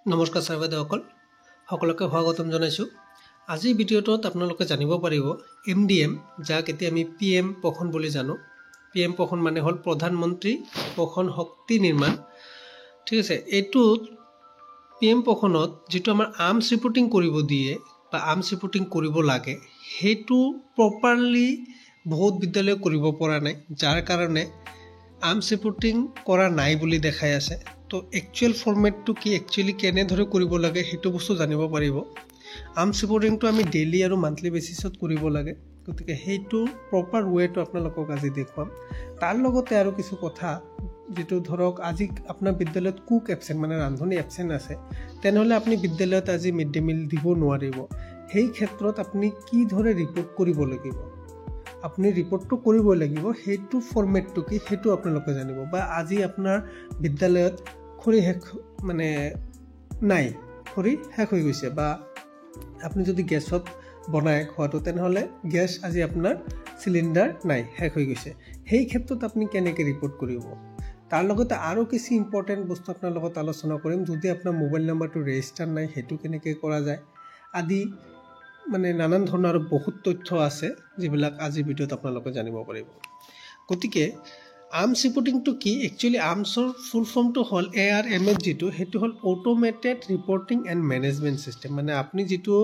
নমস্কাৰ ছাৰ বাইদেউসকল সকলোকে স্বাগতম জনাইছোঁ। আজিৰ ভিডিঅ'টোত আপোনালোকে জানিব পাৰিব MDM, যাক এতিয়া আমি PM পোষণ বুলি জানো। PM পোষণ মানে হ'ল প্ৰধানমন্ত্ৰী পোষণ শক্তি নিৰ্মাণ। ঠিক আছে, এইটোত PM পোষণত যিটো আমাৰ আৰ্মছ ৰিপৰ্টিং কৰিব দিয়ে বা আৰ্মছ ৰিপৰ্টিং কৰিব লাগে, সেইটো প্ৰপাৰলি বহুত বিদ্যালয়ে কৰিব পৰা নাই, যাৰ কাৰণে আৰ্মছ ৰিপৰ্টিং কৰা নাই বুলি দেখাই আছে। তো একচুৱেল ফৰ্মেটটো কি, একচুৱেলি কেনেদৰে কৰিব লাগে সেইটো বস্তু জানিব পাৰিব। আৰ্মছ ৰিপৰ্টিংটো আমি ডেইলি আৰু মান্থলি বেচিছত কৰিব লাগে, গতিকে সেইটো প্ৰপাৰ ৱেটো আপোনালোকক আজি দেখুৱাম। তাৰ লগতে আৰু কিছু কথা, যিটো ধৰক আজি আপোনাৰ বিদ্যালয়ত কুক এবচেণ্ট মানে ৰান্ধনি এবচেণ্ট আছে, তেনেহ'লে আপুনি বিদ্যালয়ত আজি মিড ডে মিল দিব নোৱাৰিব। সেই ক্ষেত্ৰত আপুনি কি ধৰে ৰিপৰ্ট কৰিব লাগিব, আপুনি ৰিপৰ্টটো কৰিবই লাগিব। সেইটো ফৰ্মেটটো কি সেইটো আপোনালোকে জানিব। বা আজি আপোনাৰ বিদ্যালয়ত খৰি শেষ মানে নাই, খৰি শেষ হৈ গৈছে, বা আপুনি যদি গেছত বনায় খোৱাটো, তেনেহ'লে গেছ আজি আপোনাৰ চিলিণ্ডাৰ নাই, শেষ হৈ গৈছে। সেই ক্ষেত্ৰত আপুনি কেনেকৈ ৰিপৰ্ট কৰিব, তাৰ লগতে আৰু কিছু ইম্পৰ্টেণ্ট বস্তু আপোনাৰ লগত আলোচনা কৰিম। যদি আপোনাৰ মোবাইল নাম্বাৰটো ৰেজিষ্টাৰ নাই, সেইটো কেনেকৈ কৰা যায় আদি, মানে নানান ধৰণৰ আৰু বহুত তথ্য আছে যিবিলাক আজিৰ ভিডিঅ'ত আপোনালোকে জানিব পাৰিব। গতিকে আৰ্মছ ৰিপৰ্টিংটো কি, একচুৱেলি আৰ্মছৰ ফুল ফৰ্মটো হ'ল ARMS, যিটো সেইটো হ'ল automated reporting and management system. মানে আপুনি যিটো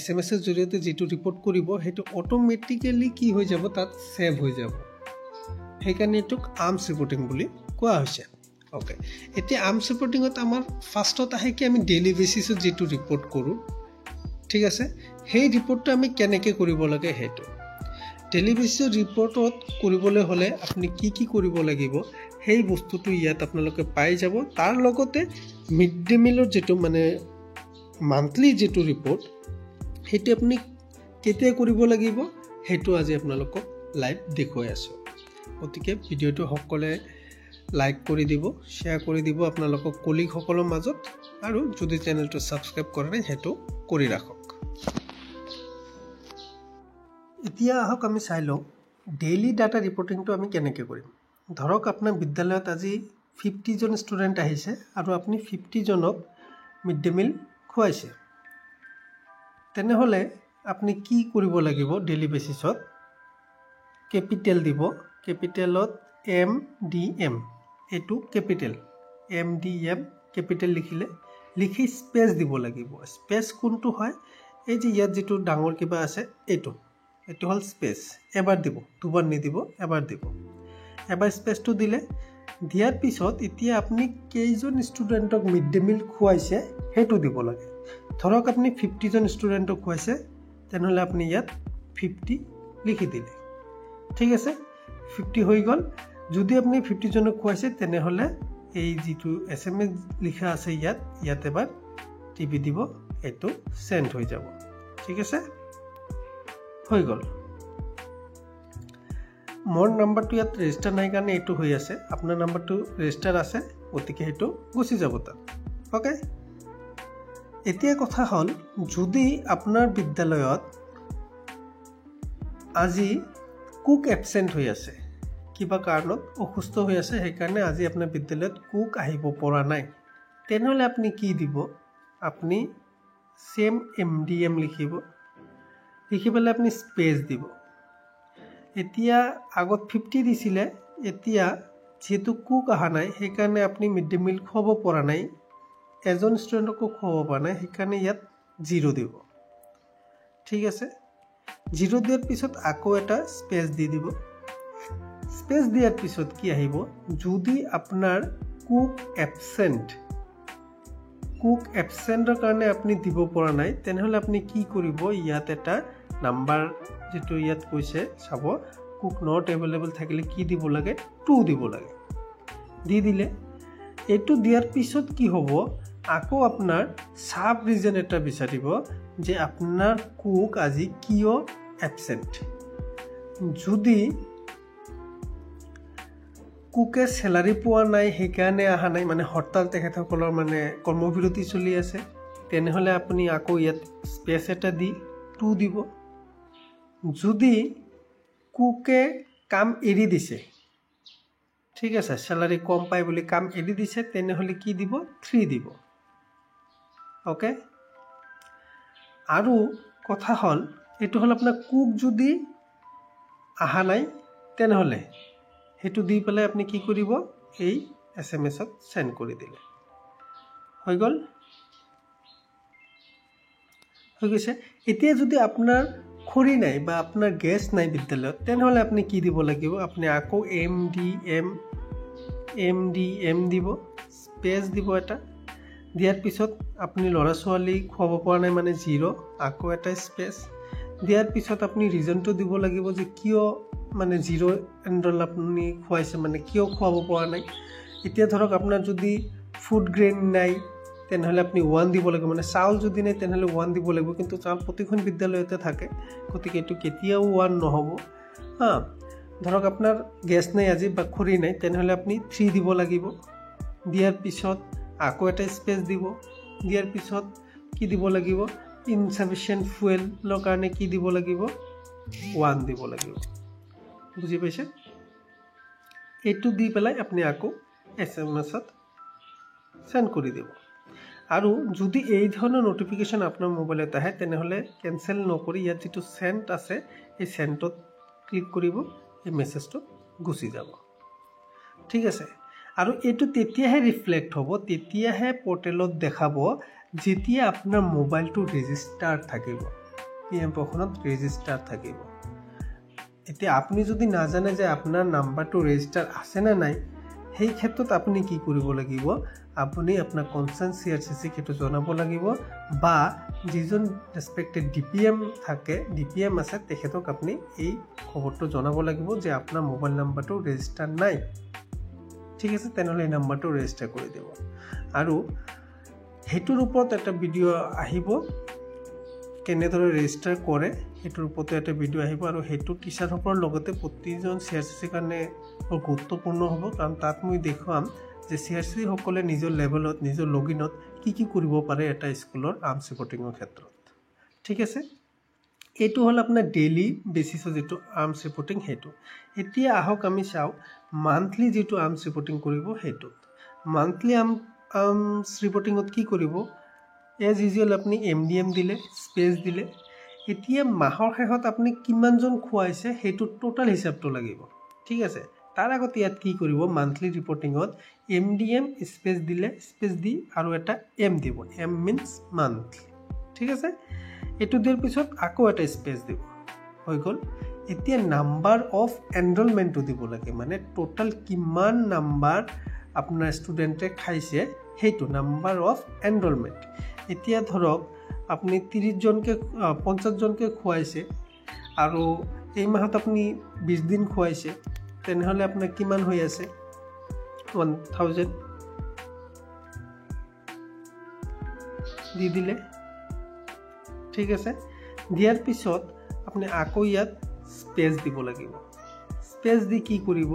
SMS-ৰ জৰিয়তে যিটো ৰিপৰ্ট কৰিব, সেইটো অট'মেটিকেলি কি হৈ যাব, তাত ছেভ হৈ যাব। সেইকাৰণে এইটোক আৰ্মছ ৰিপৰ্টিং বুলি কোৱা হৈছে। অ'কে, এতিয়া আৰ্মছ ৰিপৰ্টিঙত আমাৰ ফাৰ্ষ্টত আহে কি, আমি ডেইলি বেচিছত যিটো ৰিপৰ্ট কৰোঁ, ঠিক আছে, সেই ৰিপৰ্টটো আমি কেনেকৈ কৰিব লাগে। সেইটো ডেইলি বেচিছৰ ৰিপৰ্টত কৰিবলৈ হ'লে আপুনি কি কি কৰিব লাগিব, সেই বস্তুটো ইয়াত আপোনালোকে পাই যাব। তাৰ লগতে মিড ডে মিলৰ যিটো মানে মান্থলি যিটো ৰিপৰ্ট, সেইটো আপুনি কেতিয়া কৰিব লাগিব, সেইটো আজি আপোনালোকক লাইভ দেখুৱাই আছোঁ। গতিকে ভিডিঅ'টো সকলোৱে লাইক কৰি দিব, শ্বেয়াৰ কৰি দিব আপোনালোকক কলিগসকলৰ মাজত, আৰু যদি চেনেলটো ছাবস্ক্ৰাইব কৰা নাই সেইটো কৰি ৰাখক। এতিয়া আহক আমি চাই লওঁ ডেইলি ডাটা ৰিপৰ্টিংটো আমি কেনেকৈ কৰিম। ধৰক আপোনাৰ বিদ্যালয়ত আজি 50জন ষ্টুডেণ্ট আহিছে আৰু আপুনি 50জনক মিড ডে মিল খুৱাইছে। তেনেহ'লে আপুনি কি কৰিব লাগিব, ডেইলি বেচিছত কেপিটেল দিব। কেপিটেলত MDM, এইটো কেপিটেল MDM কেপিটেল লিখিলে, লিখি স্পেচ দিব লাগিব। স্পেচ কোনটো হয়, এই যে ইয়াত যিটো ডাঙৰ কিবা আছে, এইটো হ'ল স্পেচ। এবাৰ দিব, দুবাৰ নিদিব, এবাৰ দিব। এবাৰ স্পেচটো দিলে, দিয়াৰ পিছত এতিয়া আপুনি কেইজন ষ্টুডেণ্টক মিড ডে মিল খুৱাইছে সেইটো দিব লাগে। ধৰক আপুনি 50জন ষ্টুডেণ্টক খুৱাইছে, তেনেহ'লে আপুনি ইয়াত 50 লিখি দিলে, ঠিক আছে, 50 হৈ গ'ল। যদি আপুনি 50জনক খুৱাইছে, তেনেহ'লে এই যিটো SMS লিখা আছে ইয়াত এবাৰ টিপি দিব, এইটো চেণ্ড হৈ যাব, ঠিক আছে, হৈ গ'ল। মোৰ নাম্বাৰটো ইয়াত ৰেজিষ্টাৰ নাই কাৰণে এইটো হৈ আছে, আপোনাৰ নাম্বাৰটো ৰেজিষ্টাৰ আছে, গতিকে সেইটো গুচি যাব তাত। অ'কে, এতিয়া কথা হ'ল, যদি আপোনাৰ বিদ্যালয়ত আজি কুক এবচেণ্ট হৈ আছে, কিবা কাৰণত অসুস্থ হৈ আছে, সেইকাৰণে আজি আপোনাৰ বিদ্যালয়ত কুক আহিব পৰা নাই, তেনেহ'লে আপুনি কি দিব, আপুনি চেম MDM লিখিব, লিখি পেলাই আপুনি স্পেচ দিব। এতিয়া আগত 50 দিছিলে, এতিয়া যিহেতু কুক অহা নাই, সেইকাৰণে আপুনি মিড ডে মিল খুৱাব পৰা নাই, এজন ষ্টুডেণ্টকো খুৱাব পৰা নাই, সেইকাৰণে ইয়াত 0 দিব, ঠিক আছে। 0 দিয়াৰ পিছত আকৌ এটা স্পেচ দি দিব। স্পেচ দিয়াৰ পিছত কি আহিব, যদি আপোনাৰ কুক এবচেণ্টৰ কাৰণে আপুনি দিব পৰা নাই, তেনেহ'লে আপুনি কি কৰিব, ইয়াত এটা নাম্বাৰ যিটো ইয়াত কৈছে চাব, কুক নট এভেইলেবল থাকিলে কি দিব লাগে, 2 দিব লাগে, দি দিলে। এইটো দিয়াৰ পিছত কি হ'ব, আকৌ আপোনাৰ চাব ৰিজন এটা বিচাৰিব যে আপোনাৰ কুক আজি কিয় এবচেণ্ট। যদি কুকে চেলাৰী পোৱা নাই, সেইকাৰণে অহা নাই, মানে হৰতাল, তেখেতসকলৰ মানে কৰ্মবিৰতি চলি আছে, তেনেহ'লে আপুনি আকৌ ইয়াত স্পেচ এটা দি 2 দিব। যদি কুকে কাম এৰি দিছে, ঠিক আছে, চেলাৰী কম পায় বুলি কাম এৰি দিছে, তেনেহ'লে কি দিব, 3 দিব। ওকে আৰু কথা হ'ল এইটো হ'ল আপোনাৰ কুক যদি আহা নাই তেনেহ'লে সেইটো দি পেলাই আপুনি কি কৰিব এই SMS-ত সেন্ড কৰি দিলে হৈ গ'ল হৈ গৈছে এতিয়া যদি আপোনাৰ খৰি নাই বা আপোনাৰ গেছ নাই বিদ্যালয়ত তেনেহ'লে আপুনি কি দিব লাগিব আপুনি আকৌ MDM দিব স্পেচ দিব এটা দিয়াৰ পিছত আপুনি ল'ৰা ছোৱালী খুৱাব পৰা নাই মানে 0 আকৌ এটা স্পেচ দিয়াৰ পিছত আপুনি ৰিজনটো দিব লাগিব যে কিয় মানে 0 এনৰল আপুনি খুৱাইছে মানে কিয় খুৱাব পৰা নাই এতিয়া ধৰক আপোনাৰ যদি ফুড গ্ৰেইন নাই তেনেহ'লে আপুনি 1 দিব লাগিব মানে চাউল যদি নাই তেনেহ'লে 1 দিব লাগিব কিন্তু চাউল প্ৰতিখন বিদ্যালয়তে থাকে গতিকে এইটো কেতিয়াও 1 নহ'ব হা ধৰক আপোনাৰ গেছ নাই আজি বা খৰি নাই তেনেহ'লে আপুনি 3 দিব লাগিব দিয়াৰ পিছত আকৌ এটা স্পেচ দিব দিয়াৰ পিছত কি দিব লাগিব ইনসাফিচিয়েন্ট ফুয়েলৰ কাৰণে কি দিব লাগিব 1 দিব লাগিব বুজি পাইছে এইটো দি পেলাই আপুনি আকৌ SMS-ত সেন্ড কৰি দিব আৰু যদি এই ধৰণৰ নোটিফিকেশন আপোনাৰ মোবাইলত আহে তেনেহ'লে কেনসেল নকৰি ইয়াত যেটো সেন্ড আছে এই সেন্ডত ক্লিক কৰিব এই মেসেজটো গুচি যাব ঠিক আছে আৰু এটো তেতিয়াহে ৰিফ্লেক্ট হ'ব তেতিয়াহে পোৰ্টেলত দেখাব যেতিয়া আপোনাৰ মোবাইলটো ৰেজিষ্টাৰ থাকিব PM পখনত ৰেজিষ্টাৰ থাকিব এতিয়া আপুনি যদি নাজানে যে আপোনাৰ নাম্বাৰটো ৰেজিষ্টাৰ আছে না নাই সেই ক্ষেত্ৰত আপুনি কি কৰিব লাগিব আপুনি আপোনাৰ কনসাৰ্ন CRCC কেটো জনাব লাগিব বা যিজন ৰেসপেক্টেড DPM থাকে DPM আছে তেখেতক আপুনি এই খবৰটো জনাব লাগিব যে আপোনাৰ মোবাইল নাম্বাৰটো ৰেজিষ্টাৰ নাই ঠিক আছে তেনেহ'লে এই নাম্বাৰটো ৰেজিষ্টাৰ কৰি দিব আৰু হেতুৰ ওপৰত এটা ভিডিও আহিব কেনেদৰে ৰেজিষ্টাৰ কৰে হেতুৰ ওপৰত এটা ভিডিও আহিব আৰু হেতু টিচাৰ সকলৰ লগতে প্ৰতিজন CRCC কাৰণে গুৰুত্বপূৰ্ণ হ'ব কাৰণ তাত মই দেখুৱাম যে CRCC সকলে নিজৰ লেভেলত নিজৰ লগইনত কি কৰিব পাৰে এটা স্কুলৰ আৰ্মছ ৰিপৰ্টিংৰ ক্ষেত্ৰত ঠিক আছে এইটো হ'ল আপোনাৰ ডেইলি বেসিছত যেটো আৰ্মছ ৰিপৰ্টিং হেতু এতিয়া আহক আমি চাও মান্থলি যেটো আৰ্মছ ৰিপৰ্টিং কৰিব হেতু মান্থলি আৰ্মছ ৰিপৰ্টিংত কি কৰিব এজ ইউজুৱেল আপুনি MDM দিলে স্পেচ দিলে এতিয়া মাহৰ শেষত আপুনি কিমানজন খুৱাইছে হেতু টোটাল হিসাবটো লাগিব ঠিক আছে তাৰ আগত ইয়াত কি কৰিব মান্থলি ৰিপৰ্টিংত MDM স্পেচ দিলে স্পেচ দি আৰু এটা M দিব M means monthly ঠিক আছে এটো দিয়াৰ পিছত আকৌ এটা স্পেচ দিব হৈ গল এতিয়া নাম্বাৰ অফ এনৰোলমেন্ট দিব লাগে মানে টোটাল কিমান নাম্বাৰ আপোনাৰ ষ্টুডেন্টে খাইছে হেতু নাম্বাৰ অফ এনৰোলমেন্ট এতিয়া ধৰক আপুনি 30 জনকে 50 জনকে খুৱাইছে আৰু এই মাহত আপুনি 20 দিন খুৱাইছে তেনেহলে আপোনাৰ কিমান হৈ আছে 1000 দি দিলে ঠিক আছে দিয়াৰ পিছত আপুনি আকৌ ইয়াত স্পেচ দিব লাগিব স্পেচ দি কি কৰিব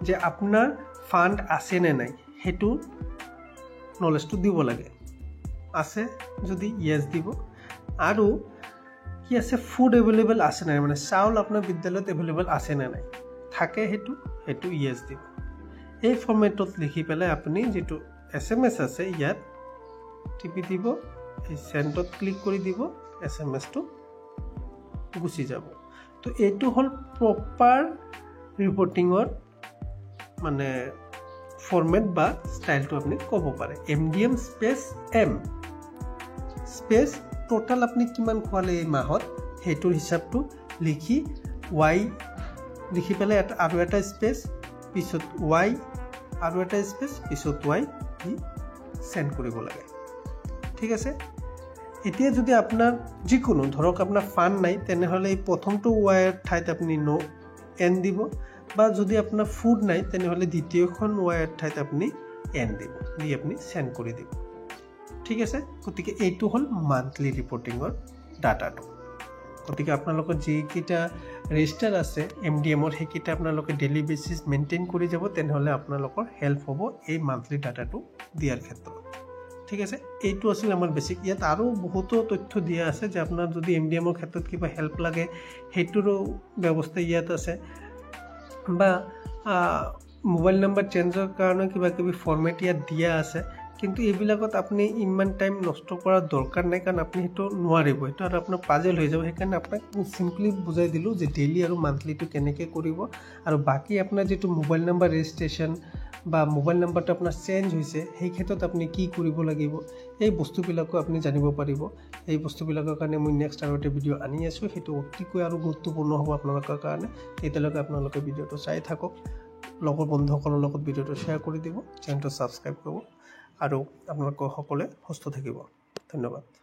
যে আপোনাৰ ফান্ড আছে নে নাই হেতু নলেজটো দিব লাগে আছে যদি ইয়েস দিব আৰু কি আছে ফুড अवेलेबल আছে নাই মানে চাউল আপোনাৰ বিদ্যালয়ত अवेलेबल আছে নে নাই থাকে হেতু ইয়েস দিব এই ফৰমেটত লিখি পেলাই আপুনি যেটো SMS আছে ইয়াত টিপি দিব এই সেন্ডত ক্লিক কৰি দিব SMS টো গুচি যাব তো এইটো হল প্ৰপাৰ ৰিপৰ্টিংৰ মানে ফৰমেট বা স্টাইলটো আপুনি ক'ব পাৰে MDM space M space total আপুনি কিমান খোৱালে এই মাহত হেতুৰ হিসাবটো লিখি Y লিখি পেলাই আৰু এটা স্পেচ পিছত Y আৰু এটা স্পেচ পিছত Y দি সেন্ড কৰিব লাগে ঠিক আছে এতিয়া যদি আপোনাৰ যিকোনো ধৰক আপোনাৰ ফান্ড নাই তেনেহলে এই প্ৰথমটো Y ৰ ঠাইত আপুনি নো N দিব বা যদি আপোনাৰ ফুড নাই তেনেহলে দ্বিতীয়খন Y ৰ ঠাইত আপুনি N দিব দি আপুনি সেন্ড কৰি দিব ঠিক আছে গতিকে এইটো হল মান্থলি ৰিপৰ্টিংৰ ডাটাটো গতিকে আপোনালোকৰ যি কিটা ৰেজিষ্টাৰ আছে MDM ৰ হেকিটা আপোনালোকে ডেইলি বেসিস মেইনটেইন কৰি যাব তেনেহলে আপোনালোকৰ হেল্প হ'ব এই মান্থলি ডাটাটো দিয়াৰ ক্ষেত্ৰত ঠিক আছে এইটো আছিল আমাৰ বেসিক ইয়াত আৰু বহুত তথ্য দিয়া আছে যে আপোনাৰ যদি MDM ৰ ক্ষেত্ৰত কিবা হেল্প লাগে হেতুৰো ব্যৱস্থা ইয়াত আছে বা মোবাইল নাম্বাৰ চেঞ্জৰ কাৰণে কিবা কিবি ফৰমেট ইয়াত দিয়া আছে কিন্তু এইবিলাকত আপুনি ইমান টাইম নষ্ট কৰাৰ দৰকাৰ নাই, কাৰণ আপুনি সেইটো নোৱাৰিব, সেইটো আৰু আপোনাৰ পাজেল হৈ যাব। সেইকাৰণে আপোনাক চিম্পলি বুজাই দিলোঁ যে ডেইলি আৰু মান্থলিটো কেনেকৈ কৰিব, আৰু বাকী আপোনাৰ যিটো মোবাইল নাম্বাৰ ৰেজিষ্ট্ৰেশ্যন বা মোবাইল নাম্বাৰটো আপোনাৰ চেঞ্জ হৈছে, সেই ক্ষেত্ৰত আপুনি কি কৰিব লাগিব, এই বস্তুবিলাকো আপুনি জানিব পাৰিব। এই বস্তুবিলাকৰ কাৰণে মই নেক্সট আৰু এটা ভিডিঅ' আনি আছোঁ, সেইটো অতিকৈ আৰু গুৰুত্বপূৰ্ণ হ'ব আপোনালোকৰ কাৰণে। তেতিয়ালৈকে আপোনালোকে ভিডিঅ'টো চাই থাকক, লগৰ বন্ধুসকলৰ লগত ভিডিঅ'টো শ্বেয়াৰ কৰি দিব, চেনেলটো ছাবস্ক্ৰাইব কৰিব, আৰু আপোনালোকৰ সকলোৱে সুস্থ থাকিব। ধন্যবাদ।